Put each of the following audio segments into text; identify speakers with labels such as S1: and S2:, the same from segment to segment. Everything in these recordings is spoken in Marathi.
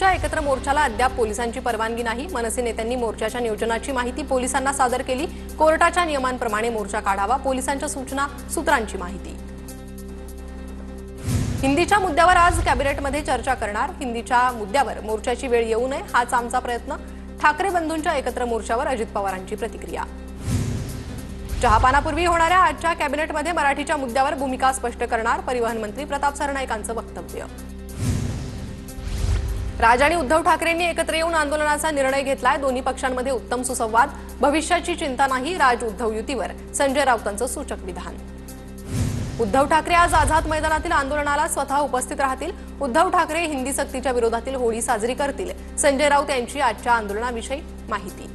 S1: बंधूंच्या एकत्र मोर्चाला अद्याप पोलिसांची परवानगी नाही। मनसे नेत्यांनी मोर्चाच्या नियोजनाची माहिती पोलिसांना सादर केली। कोर्टाच्या नियमांप्रमाणे मोर्चा काढावा, पोलिसांच्या सूचना, सूत्रांची माहिती। हिंदीच्या मुद्द्यावर आज कॅबिनेटमध्ये चर्चा करणार। हिंदीच्या मुद्द्यावर मोर्चाची वेळ येऊ नये हाच आमचा प्रयत्न। ठाकरे बंधूंच्या एकत्र मोर्चावर अजित पवारांची प्रतिक्रिया। चहापानापूर्वी होणाऱ्या आजच्या कॅबिनेटमध्ये मराठीच्या मुद्द्यावर भूमिका स्पष्ट करणार परिवहन मंत्री प्रताप सरनाईकांचं वक्तव्य। राज आणि उद्धव ठाकरेंनी एकत्र येऊन आंदोलनाचा निर्णय घेतलाय। दोन्ही पक्षांमध्ये उत्तम सुसंवाद, भविष्याची चिंता नाही। राज उद्धव युतीवर संजय राऊतांचं सूचक विधान। उद्धव ठाकरे आज आझाद मैदानातील आंदोलनाला स्वतः उपस्थित राहतील। उद्धव ठाकरे हिंदी सक्तीच्या विरोधातील होळी साजरी करतील। संजय राऊत यांची आजच्या आंदोलनाविषयी माहिती।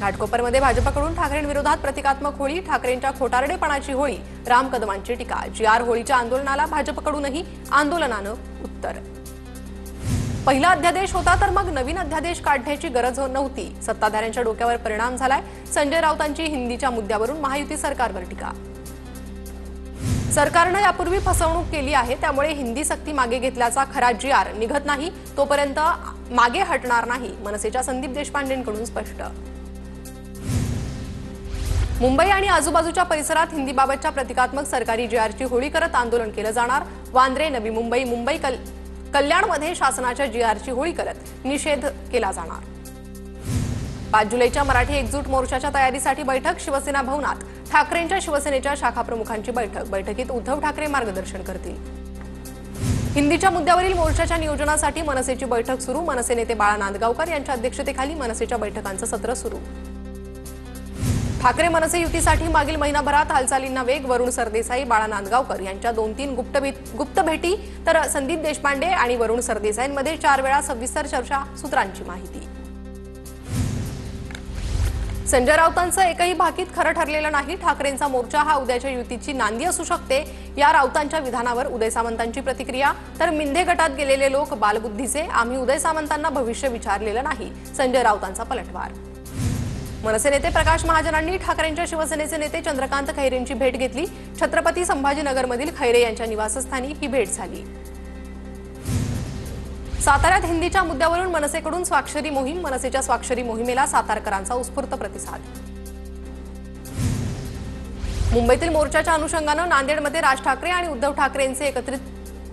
S1: घाटकोपरमध्ये भाजपकडून ठाकरेंविरोधात प्रतिकात्मक होळी। ठाकरेंच्या खोटारडेपणाची होळी, राम कदमांची टीका। जी.आर. होळीच्या आंदोलनाला भाजपकडूनही आंदोलनानं उत्तर। पहिला अध्यादेश होता तर मग नवीन अध्यादेश काढण्याची गरज नव्हती। सत्ताधाऱ्यांच्या डोक्यावर परिणाम झालाय। संजय राऊतांची हिंदीच्या मुद्द्यावरून महायुती सरकारवर टीका। सरकारनं यापूर्वी फसवणूक केली आहे, त्यामुळे हिंदी सक्ती मागे घेतल्याचा खरा जी.आर. निघत नाही तोपर्यंत मागे हटणार नाही। मनसेच्या संदीप देशपांडेंकडून स्पष्ट। मुंबई आणि आजूबाजूच्या परिसरात हिंदीबाबतच्या प्रतिकात्मक सरकारी जी.आरची होळी करत आंदोलन केलं जाणार। वांद्रे, नवी मुंबई, मुंबई कल्याणमध्ये शासनाच्या जी.आरची होळी करत निषेध केला जाणार। 5 जुलैच्या मराठी एकजूट मोर्चाच्या तयारीसाठी बैठक शिवसेना भवनात। ठाकरेंच्या शिवसेनेच्या शाखा प्रमुखांची बैठक। बैठकीत उद्धव ठाकरे मार्गदर्शन करतील। हिंदीच्या मुद्द्यावरील मोर्चाच्या नियोजनासाठी मनसेची बैठक सुरू। मनसे नेते बाळा नांदगावकर यांच्या अध्यक्षतेखाली मनसेच्या बैठकांचं सत्र सुरू। ठाकरे मनसे युतीसाठी मागील महिनाभरात हालचालींना वेग। वरुण सरदेसाई, बाळा नांदगावकर यांच्या 2-3 गुप्त भेटी तर संदीप देशपांडे आणि वरुण सरदेसाईंमध्ये 4 वेळा सविस्तर चर्चा, सूत्रांची माहिती। संजय राऊतांचं एकही भाकीत खरं ठरलेलं नाही। ठाकरेंचा मोर्चा हा उद्याच्या युतीची नांदी असू शकते। या राऊतांच्या विधानावर उदय सामंतांची प्रतिक्रिया। तर मिंधे गटात गेलेले लोक बालबुद्धीचे, आम्ही उदय सामंतांना भविष्य विचारलेलं नाही। संजय राऊतांचा पलटवार। मनसे नेते प्रकाश महाजनांनी ठाकरेंच्या शिवसेनेचे नेते चंद्रकांत खैरेंची भेट घेतली। छत्रपती संभाजीनगरमधील खैरे यांच्या निवासस्थानी ही भेट झाली। साताऱ्यात हिंदीच्या मुद्द्यावरून मनसेकडून स्वाक्षरी मोहीम। मनसेच्या स्वाक्षरी मोहिमेला सातारकरांचा उत्स्फूर्त प्रतिसाद। मुंबईतील मोर्चाच्या अनुषंगानं नांदेडमध्ये राज ठाकरे आणि उद्धव ठाकरेंचे एकत्रित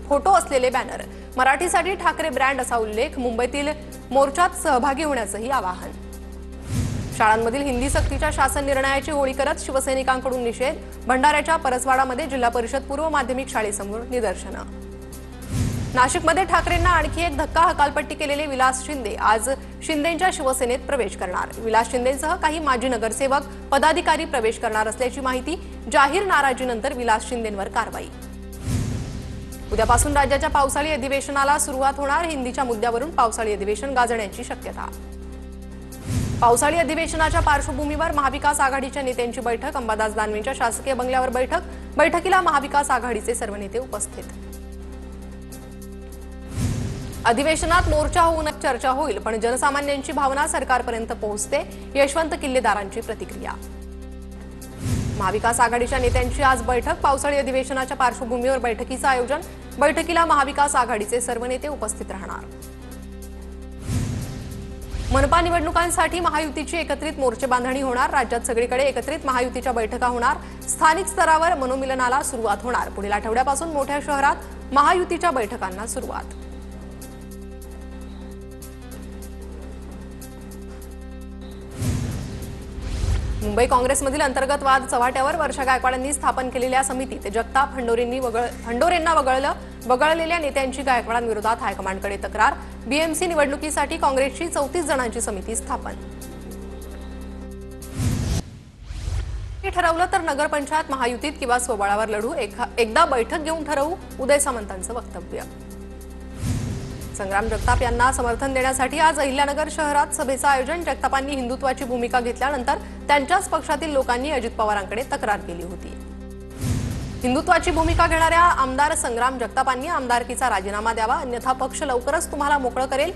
S1: फोटो असलेले बॅनर। मराठीसाठी ठाकरे ब्रँड असा उल्लेख। मुंबईतील मोर्चात सहभागी होण्याचंही आवाहन। शाळांमधील हिंदी सक्तीच्या शासन निर्णयाची होळी करत शिवसैनिकांकडून निषेध। भंडाऱ्याच्या परसवाडामध्ये जिल्हा परिषद पूर्व माध्यमिक शाळेसमोर निदर्शनं। नाशिकमध्ये ठाकरेंना आणखी एक धक्का। हकालपट्टी केलेले विलास शिंदे आज शिंदेंच्या शिवसेनेत प्रवेश करणार। विलास शिंदेंसह काही माजी नगरसेवक, पदाधिकारी प्रवेश करणार असल्याची माहिती। जाहीर नाराजीनंतर विलास शिंदेंवर कारवाई। उद्यापासून राज्याच्या पावसाळी अधिवेशनाला सुरुवात होणार। हिंदीच्या मुद्द्यावरून पावसाळी अधिवेशन गाजण्याची शक्यता। पावसाळी अधिवेशनाच्या पार्श्वभूमीवर महाविकास आघाडीच्या नेत्यांची बैठक। अंबादास दानवेंच्या शासकीय बंगल्यावर बैठक। बैठकीला महाविकास आघाडीचे सर्व नेते उपस्थित। अधिवेशनात मोर्चा होऊन चर्चा होईल, पण जनसामान्यांची भावना सरकारपर्यंत पोहोचते। यशवंत किल्लेदारांची प्रतिक्रिया। महाविकास आघाडीच्या नेत्यांची आज बैठक। पावसाळी अधिवेशनाच्या पार्श्वभूमीवर बैठकीचं आयोजन। बैठकीला महाविकास आघाडीचे सर्व नेते उपस्थित राहणार। मनपा निवडणुकांसाठी महायुतीची एकत्रित मोर्चेबांधणी होणार। राज्यात सगळीकडे एकत्रित महायुतीच्या बैठका होणार। स्थानिक स्तरावर मनोमिलनाला सुरुवात होणार। पुढील आठवड्यापासून मोठ्या शहरात महायुतीच्या बैठकांना सुरुवात। मुंबई काँग्रेसमधील अंतर्गत वाद चव्हाट्यावर। वर्षा गायकवाडांनी स्थापन केलेल्या समितीत जगताप हंडोरेंना वगळलेल्या नेत्यांची गायकवाडांविरोधात हायकमांडकडे तक्रार। बीएमसी निवडणुकीसाठी काँग्रेसची 34 जणांची समिती स्थापन। ठरवलं तर नगरपंचायत महायुतीत किंवा स्वबळावर लढू, एकदा बैठक घेऊन ठरवू, उदय सामंतांचं वक्तव्य। संग्राम जगताप यांना समर्थन देण्यासाठी आज अहिल्यानगर शहरात सभेचं आयोजन। जगतापांनी हिंदुत्वाची भूमिका घेतल्यानंतर त्यांच्याच पक्षातील लोकांनी अजित पवारांकडे तक्रार केली होती। हिंदुत्वाची भूमिका घेणाऱ्या आमदार संग्राम जगतापांनी आमदारकीचा राजीनामा द्यावा, अन्यथा पक्ष लवकरच तुम्हाला मोकळं करेल।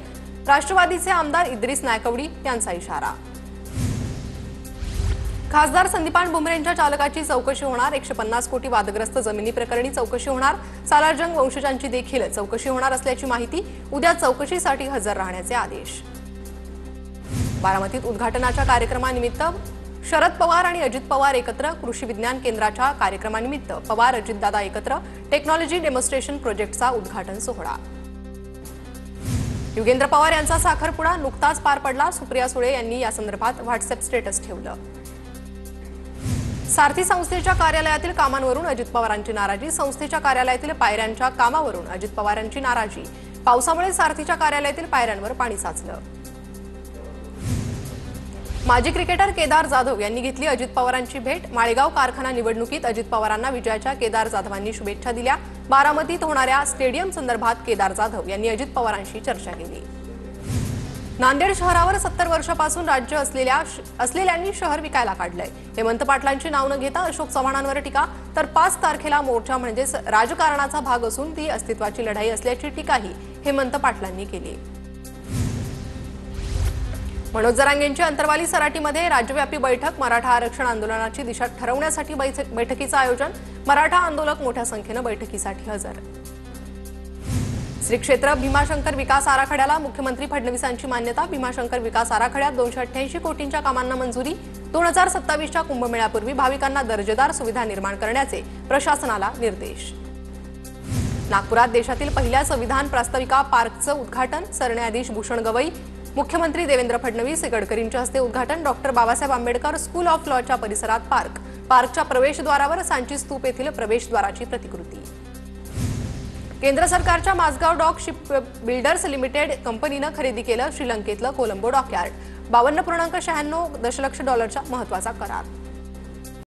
S1: राष्ट्रवादीचे आमदार इद्रिस नायकवडी यांचा इशारा। खासदार संदीपान भुमरेंच्या चालकाची चौकशी होणार. 150 कोटी वादग्रस्त जमिनी प्रकरणी चौकशी होणार. सालारजंग वंशजांची देखील चौकशी होणार असल्याची माहिती. उद्या चौकशीसाठी हजर राहण्याचे आदेश. बारामतीत उद्घाटनाच्या कार्यक्रमानिमित्त शरद पवार आणि अजित पवार एकत्र. कृषी विज्ञान केंद्राच्या कार्यक्रमानिमित्त पवार अजितदादा एकत्र. टेक्नॉलॉजी डेमॉन्स्ट्रेशन प्रोजेक्टचा उद्घाटन सोहळा. युगेंद्र पवार यांचा साखरपुडा नुकताच पार पडला. सुप्रिया सुळे यांनी या संदर्भात व्हॉट्सअप स्टेटस ठेवलं. सारथी संस्थेच्या कार्यालयातील कामांवरून अजित पवारांची नाराजी. संस्थेच्या कार्यालयातील पायऱ्यांच्या कामावरून अजित पवारांची नाराजी. पावसामुळे सारथीच्या कार्यालयातील पायऱ्यांवर पाणी साचलं. माजी क्रिकेटर केदार जाधव यांनी घेतली अजित पवारांची भेट. माळेगाव कारखाना निवडणुकीत अजित पवारांना विजयाच्या केदार जाधवांनी शुभेच्छा दिल्या. बारामतीत होणाऱ्या स्टेडियम संदर्भात केदार जाधव यांनी अजित पवारांशी चर्चा केली. नांदेड शहरावर 70 वर्षापासून राज्य असलेल्यांनी शहर विकायला काढलंय. हेमंत पाटलांची नाव न घेता अशोक चव्हाणांवर टीका. तर 5 तारखेला मोर्चा म्हणजेच राजकारणाचा भाग असून ती अस्तित्वाची लढाई असल्याची टीकाही हेमंत पाटलांनी केली. मनोज जरांगेंची अंतरवाली सराटीमध्ये राज्यव्यापी बैठक. मराठा आरक्षण आंदोलनाची दिशा ठरवण्यासाठी बैठकीचं आयोजन. मराठा आंदोलक मोठ्या संख्येनं बैठकीसाठी हजर. श्री क्षेत्र भीमाशंकर विकास आराखड्याला मुख्यमंत्री फडणवीसांची मान्यता. भीमाशंकर विकास आराखड्यात 288 कोटींच्या कामांना मंजुरी. 2027च्या कुंभमेळ्यापूर्वी भाविकांना दर्जेदार सुविधा निर्माण करण्याचे प्रशासनाला निर्देश. नागपुरात देशातील पहिल्या संविधान प्रास्ताविका पार्कचं उद्घाटन. सरन्यायाधीश भूषण गवई, मुख्यमंत्री देवेंद्र फडणवीस, गडकरींच्या हस्ते उद्घाटन. Doctor Babasaheb Ambedkar school of लॉच्या परिसरात पार्कच्या प्रवेशद्वारावर सांची स्तूप येथील प्रवेशद्वाराची प्रतिकृती. केंद्र सरकारच्या Mazagon Dock Ship Builders Limited कंपनीनं खरेदी केलं श्रीलंकेतलं कोलंबो डॉकयार्ड. $52.96 दशलक्ष महत्त्वाचा करार.